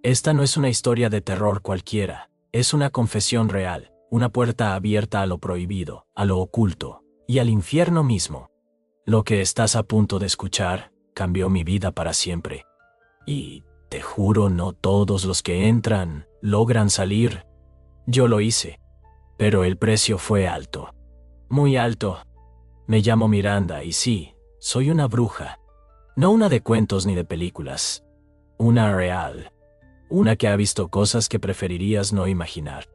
Esta no es una historia de terror cualquiera, es una confesión real, una puerta abierta a lo prohibido, a lo oculto, y al infierno mismo. Lo que estás a punto de escuchar cambió mi vida para siempre. Y, te juro, no todos los que entran logran salir. Yo lo hice, pero el precio fue alto. Muy alto. Me llamo Miranda y sí, soy una bruja. No una de cuentos ni de películas. Una real. Una que ha visto cosas que preferirías no imaginar.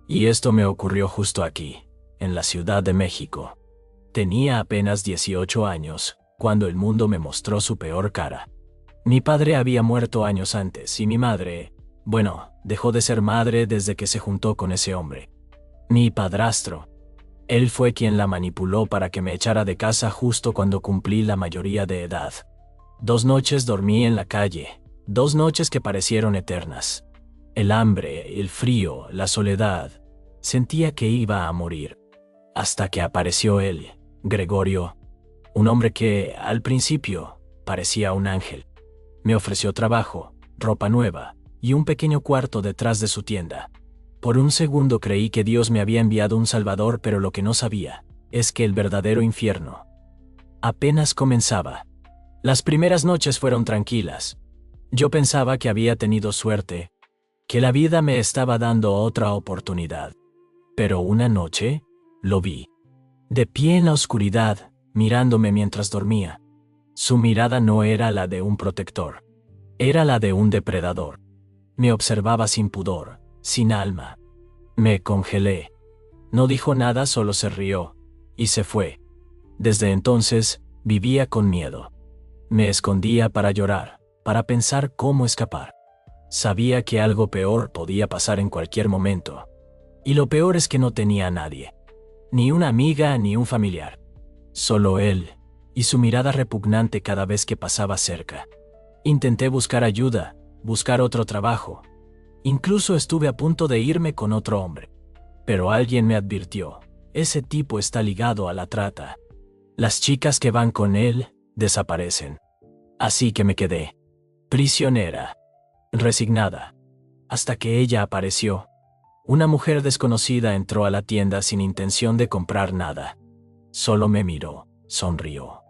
Y esto me ocurrió justo aquí, en la Ciudad de México. Tenía apenas 18 años, cuando el mundo me mostró su peor cara. Mi padre había muerto años antes y mi madre, bueno, dejó de ser madre desde que se juntó con ese hombre. Mi padrastro. Él fue quien la manipuló para que me echara de casa justo cuando cumplí la mayoría de edad. 2 noches dormí en la calle, 2 noches que parecieron eternas. El hambre, el frío, la soledad. Sentía que iba a morir. Hasta que apareció él, Gregorio. Un hombre que, al principio, parecía un ángel. Me ofreció trabajo, ropa nueva y un pequeño cuarto detrás de su tienda. Por un segundo creí que Dios me había enviado un salvador, pero lo que no sabía es que el verdadero infierno apenas comenzaba. Las primeras noches fueron tranquilas. Yo pensaba que había tenido suerte, que la vida me estaba dando otra oportunidad. Pero una noche, lo vi, de pie en la oscuridad, mirándome mientras dormía. Su mirada no era la de un protector, era la de un depredador. Me observaba sin pudor, sin alma. Me congelé. No dijo nada, solo se rió, y se fue. Desde entonces, vivía con miedo. Me escondía para llorar, para pensar cómo escapar. Sabía que algo peor podía pasar en cualquier momento. Y lo peor es que no tenía a nadie. Ni una amiga ni un familiar. Solo él, y su mirada repugnante cada vez que pasaba cerca. Intenté buscar ayuda, buscar otro trabajo. Incluso estuve a punto de irme con otro hombre. Pero alguien me advirtió, ese tipo está ligado a la trata. Las chicas que van con él, desaparecen. Así que me quedé, prisionera, resignada, hasta que ella apareció. Una mujer desconocida entró a la tienda sin intención de comprar nada. Solo me miró, sonrió,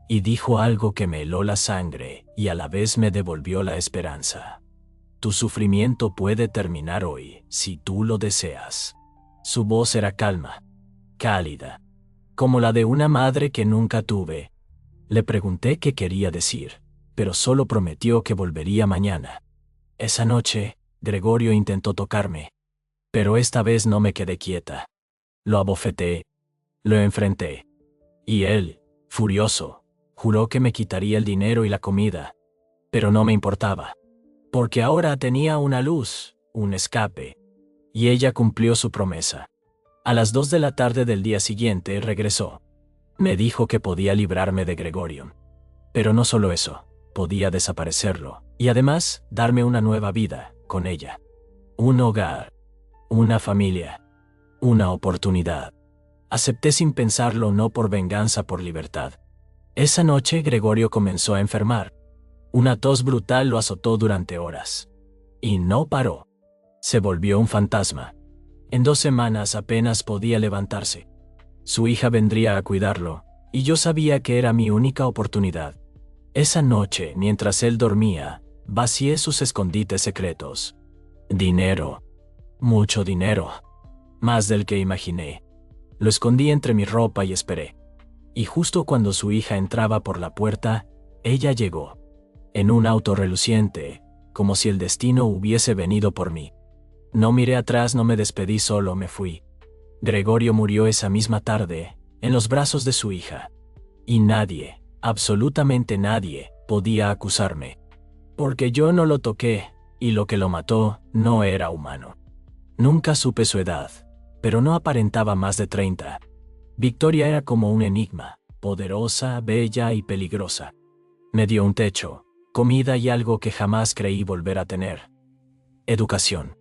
y dijo algo que me heló la sangre y a la vez me devolvió la esperanza. Tu sufrimiento puede terminar hoy, si tú lo deseas. Su voz era calma, cálida, como la de una madre que nunca tuve. Le pregunté qué quería decir, pero solo prometió que volvería mañana. Esa noche, Gregorio intentó tocarme, pero esta vez no me quedé quieta. Lo abofeteé, lo enfrenté, y él, furioso, juró que me quitaría el dinero y la comida, pero no me importaba, porque ahora tenía una luz, un escape, y ella cumplió su promesa. A las 2 de la tarde del día siguiente regresó. Me dijo que podía librarme de Gregorio. Pero no solo eso, podía desaparecerlo, y además darme una nueva vida con ella. Un hogar, una familia, una oportunidad. Acepté sin pensarlo, no por venganza, por libertad. Esa noche Gregorio comenzó a enfermar. Una tos brutal lo azotó durante horas. Y no paró. Se volvió un fantasma. En 2 semanas apenas podía levantarse. Su hija vendría a cuidarlo, y yo sabía que era mi única oportunidad. Esa noche, mientras él dormía, vacié sus escondites secretos. Dinero. Mucho dinero. Más del que imaginé. Lo escondí entre mi ropa y esperé. Y justo cuando su hija entraba por la puerta, ella llegó. En un auto reluciente, como si el destino hubiese venido por mí. No miré atrás, no me despedí, solo me fui. Gregorio murió esa misma tarde, en los brazos de su hija. Y nadie, absolutamente nadie, podía acusarme. Porque yo no lo toqué, y lo que lo mató no era humano. Nunca supe su edad, pero no aparentaba más de 30. Victoria era como un enigma, poderosa, bella y peligrosa. Me dio un techo, comida y algo que jamás creí volver a tener. Educación.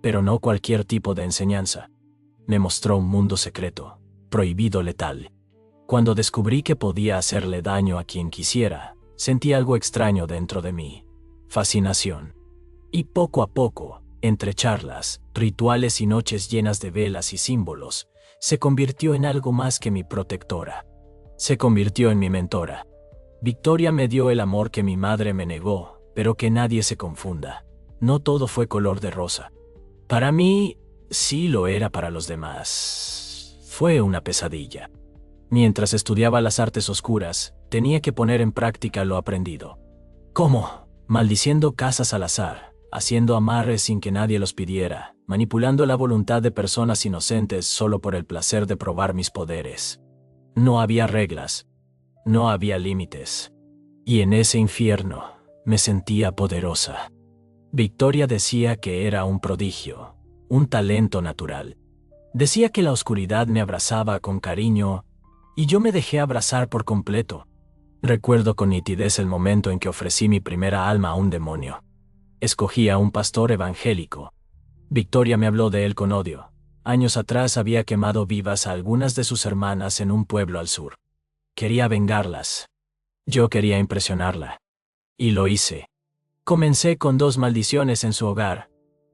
Pero no cualquier tipo de enseñanza. Me mostró un mundo secreto, prohibido, letal. Cuando descubrí que podía hacerle daño a quien quisiera, sentí algo extraño dentro de mí. Fascinación. Y poco a poco, entre charlas, rituales y noches llenas de velas y símbolos, se convirtió en algo más que mi protectora. Se convirtió en mi mentora. Victoria me dio el amor que mi madre me negó, pero que nadie se confunda. No todo fue color de rosa. Para mí, sí lo era para los demás. Fue una pesadilla. Mientras estudiaba las artes oscuras, tenía que poner en práctica lo aprendido. ¿Cómo? Maldiciendo casas al azar, haciendo amarres sin que nadie los pidiera, manipulando la voluntad de personas inocentes solo por el placer de probar mis poderes. No había reglas, no había límites. Y en ese infierno me sentía poderosa. Victoria decía que era un prodigio, un talento natural. Decía que la oscuridad me abrazaba con cariño y yo me dejé abrazar por completo. Recuerdo con nitidez el momento en que ofrecí mi primera alma a un demonio. Escogí a un pastor evangélico. Victoria me habló de él con odio. Años atrás había quemado vivas a algunas de sus hermanas en un pueblo al sur. Quería vengarlas. Yo quería impresionarla. Y lo hice. Comencé con 2 maldiciones en su hogar.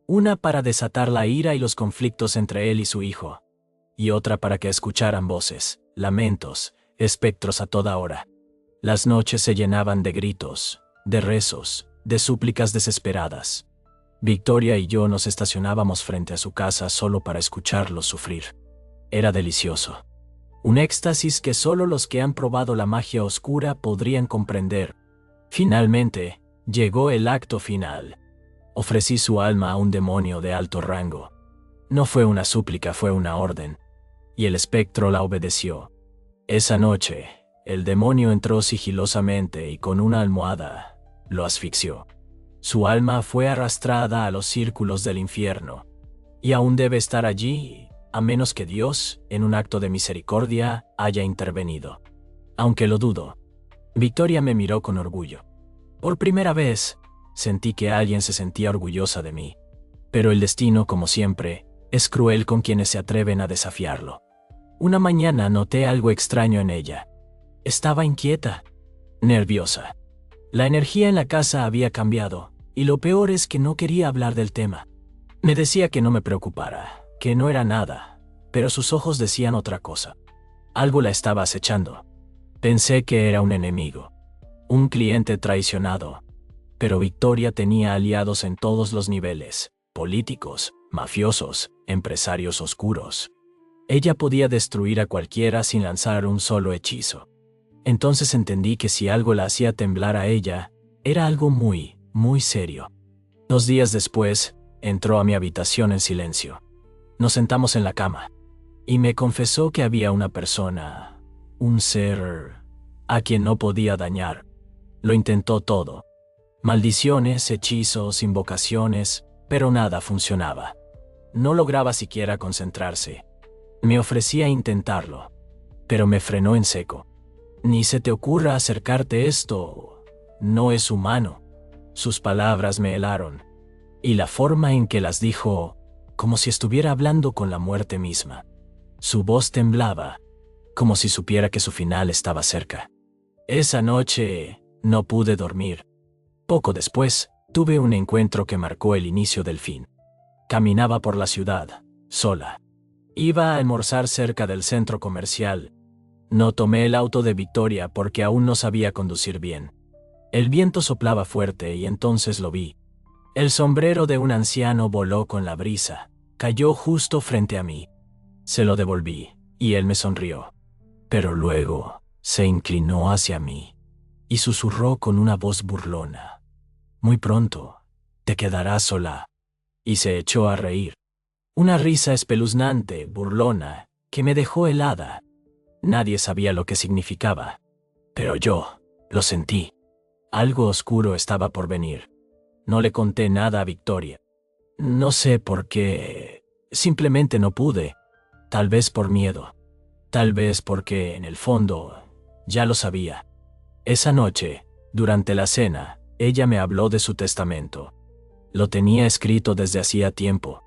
Una para desatar la ira y los conflictos entre él y su hijo. Y otra para que escucharan voces, lamentos, espectros a toda hora. Las noches se llenaban de gritos, de rezos, de súplicas desesperadas. Victoria y yo nos estacionábamos frente a su casa solo para escucharlos sufrir. Era delicioso. Un éxtasis que solo los que han probado la magia oscura podrían comprender. Finalmente, llegó el acto final. Ofrecí su alma a un demonio de alto rango. No fue una súplica, fue una orden. Y el espectro la obedeció. Esa noche, el demonio entró sigilosamente y con una almohada lo asfixió. Su alma fue arrastrada a los círculos del infierno. Y aún debe estar allí, a menos que Dios, en un acto de misericordia, haya intervenido. Aunque lo dudo. Victoria me miró con orgullo. Por primera vez, sentí que alguien se sentía orgullosa de mí. Pero el destino, como siempre, es cruel con quienes se atreven a desafiarlo. Una mañana noté algo extraño en ella. Estaba inquieta, nerviosa. La energía en la casa había cambiado, y lo peor es que no quería hablar del tema. Me decía que no me preocupara, que no era nada, pero sus ojos decían otra cosa. Algo la estaba acechando. Pensé que era un enemigo, un cliente traicionado. Pero Victoria tenía aliados en todos los niveles, políticos, mafiosos, empresarios oscuros. Ella podía destruir a cualquiera sin lanzar un solo hechizo. Entonces entendí que si algo la hacía temblar a ella, era algo muy, muy serio. 2 días después, entró a mi habitación en silencio. Nos sentamos en la cama, y me confesó que había una persona, un ser, a quien no podía dañar. Lo intentó todo. Maldiciones, hechizos, invocaciones, pero nada funcionaba. No lograba siquiera concentrarse. Me ofrecía intentarlo, pero me frenó en seco. Ni se te ocurra acercarte, esto no es humano. Sus palabras me helaron, y la forma en que las dijo, como si estuviera hablando con la muerte misma. Su voz temblaba, como si supiera que su final estaba cerca. Esa noche no pude dormir. Poco después, tuve un encuentro que marcó el inicio del fin. Caminaba por la ciudad, sola. Iba a almorzar cerca del centro comercial. No tomé el auto de Victoria porque aún no sabía conducir bien. El viento soplaba fuerte y entonces lo vi. El sombrero de un anciano voló con la brisa. Cayó justo frente a mí. Se lo devolví, y él me sonrió. Pero luego se inclinó hacia mí y susurró con una voz burlona. Muy pronto, te quedarás sola. Y se echó a reír. Una risa espeluznante, burlona, que me dejó helada. Nadie sabía lo que significaba, pero yo lo sentí. Algo oscuro estaba por venir. No le conté nada a Victoria. No sé por qué. Simplemente no pude. Tal vez por miedo. Tal vez porque, en el fondo, ya lo sabía. Esa noche, durante la cena, ella me habló de su testamento. Lo tenía escrito desde hacía tiempo.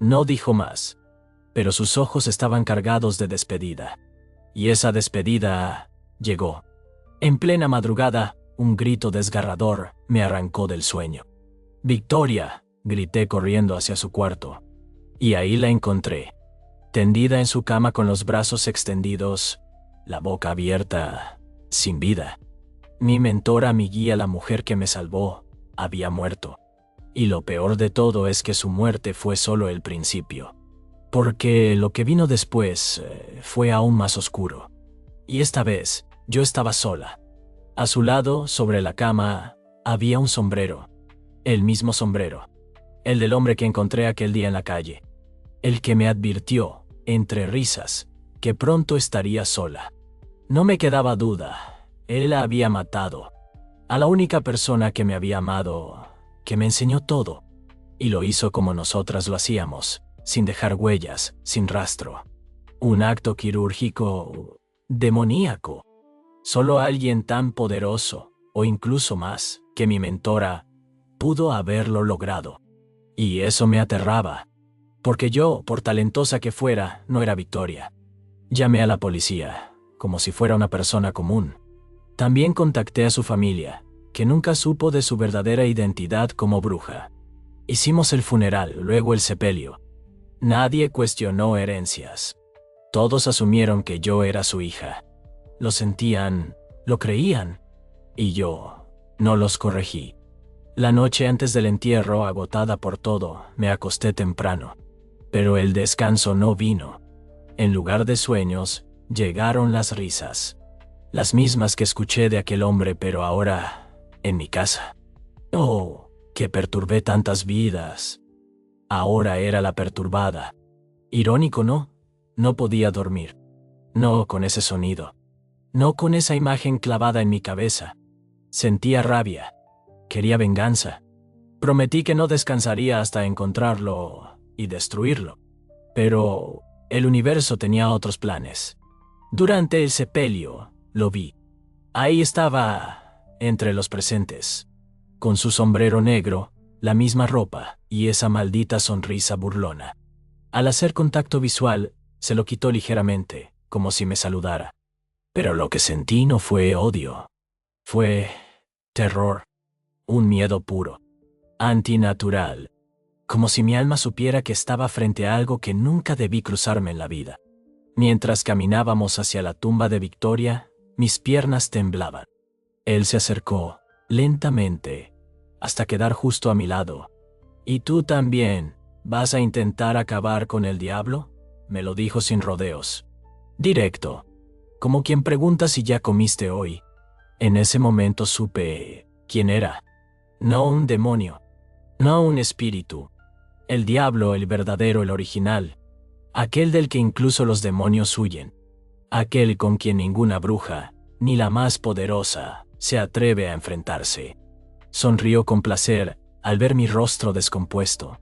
No dijo más, pero sus ojos estaban cargados de despedida. Y esa despedida llegó. En plena madrugada, un grito desgarrador me arrancó del sueño. «Victoria», grité corriendo hacia su cuarto. Y ahí la encontré, tendida en su cama con los brazos extendidos, la boca abierta, sin vida. Mi mentora, mi guía, la mujer que me salvó, había muerto. Y lo peor de todo es que su muerte fue solo el principio. Porque lo que vino después fue aún más oscuro. Y esta vez, yo estaba sola. A su lado, sobre la cama, había un sombrero. El mismo sombrero. El del hombre que encontré aquel día en la calle. El que me advirtió, entre risas, que pronto estaría sola. No me quedaba duda. Él la había matado. A la única persona que me había amado, que me enseñó todo. Y lo hizo como nosotras lo hacíamos, sin dejar huellas, sin rastro. Un acto quirúrgico demoníaco. Solo alguien tan poderoso, o incluso más, que mi mentora, pudo haberlo logrado. Y eso me aterraba. Porque yo, por talentosa que fuera, no era Victoria. Llamé a la policía, como si fuera una persona común. También contacté a su familia, que nunca supo de su verdadera identidad como bruja. Hicimos el funeral, luego el sepelio. Nadie cuestionó herencias. Todos asumieron que yo era su hija. Lo sentían, lo creían. Y yo no los corregí. La noche antes del entierro, agotada por todo, me acosté temprano. Pero el descanso no vino. En lugar de sueños, llegaron las risas. Las mismas que escuché de aquel hombre, pero ahora en mi casa. Oh, que perturbé tantas vidas. Ahora era la perturbada. Irónico, ¿no? No podía dormir. No con ese sonido. No con esa imagen clavada en mi cabeza. Sentía rabia. Quería venganza. Prometí que no descansaría hasta encontrarlo y destruirlo. Pero el universo tenía otros planes. Durante el sepelio, lo vi. Ahí estaba, entre los presentes, con su sombrero negro, la misma ropa y esa maldita sonrisa burlona. Al hacer contacto visual, se lo quitó ligeramente, como si me saludara. Pero lo que sentí no fue odio. Fue terror. Un miedo puro. Antinatural. Como si mi alma supiera que estaba frente a algo que nunca debí cruzarme en la vida. Mientras caminábamos hacia la tumba de Victoria, mis piernas temblaban. Él se acercó, lentamente, hasta quedar justo a mi lado. «¿Y tú también vas a intentar acabar con el diablo?», me lo dijo sin rodeos. Directo, como quien pregunta si ya comiste hoy. En ese momento supe quién era. No un demonio, no un espíritu. El diablo, el verdadero, el original. Aquel del que incluso los demonios huyen. Aquel con quien ninguna bruja, ni la más poderosa, se atreve a enfrentarse. Sonrió con placer al ver mi rostro descompuesto.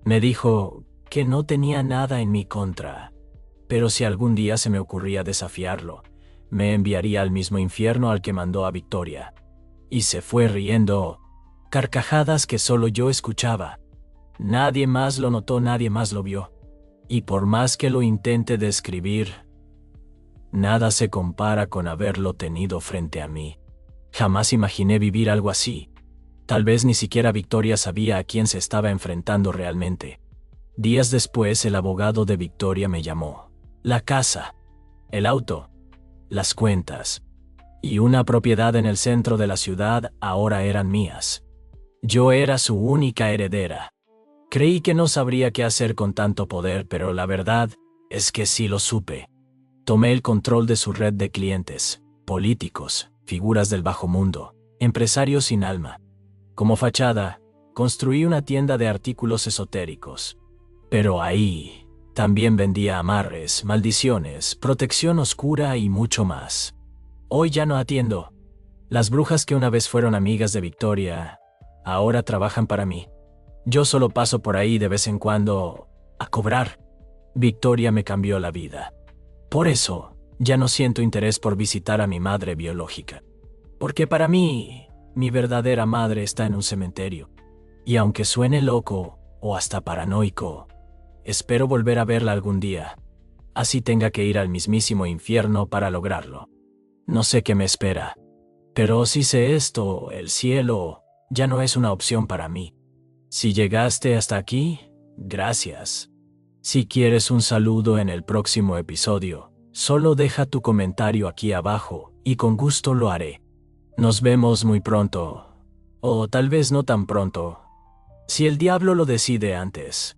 Me dijo que no tenía nada en mi contra, pero si algún día se me ocurría desafiarlo, me enviaría al mismo infierno al que mandó a Victoria. Y se fue riendo, carcajadas que solo yo escuchaba. Nadie más lo notó, nadie más lo vio. Y por más que lo intente describir, nada se compara con haberlo tenido frente a mí. Jamás imaginé vivir algo así. Tal vez ni siquiera Victoria sabía a quién se estaba enfrentando realmente. Días después, el abogado de Victoria me llamó. La casa, el auto, las cuentas y una propiedad en el centro de la ciudad ahora eran mías. Yo era su única heredera. Creí que no sabría qué hacer con tanto poder, pero la verdad es que sí lo supe. Tomé el control de su red de clientes, políticos, figuras del bajo mundo, empresarios sin alma. Como fachada, construí una tienda de artículos esotéricos. Pero ahí también vendía amarres, maldiciones, protección oscura y mucho más. Hoy ya no atiendo. Las brujas que una vez fueron amigas de Victoria, ahora trabajan para mí. Yo solo paso por ahí de vez en cuando a cobrar. Victoria me cambió la vida. Por eso, ya no siento interés por visitar a mi madre biológica. Porque para mí, mi verdadera madre está en un cementerio. Y aunque suene loco o hasta paranoico, espero volver a verla algún día. Así tenga que ir al mismísimo infierno para lograrlo. No sé qué me espera. Pero si sé esto, el cielo ya no es una opción para mí. Si llegaste hasta aquí, gracias. Si quieres un saludo en el próximo episodio, solo deja tu comentario aquí abajo y con gusto lo haré. Nos vemos muy pronto. O tal vez no tan pronto. Si el diablo lo decide antes.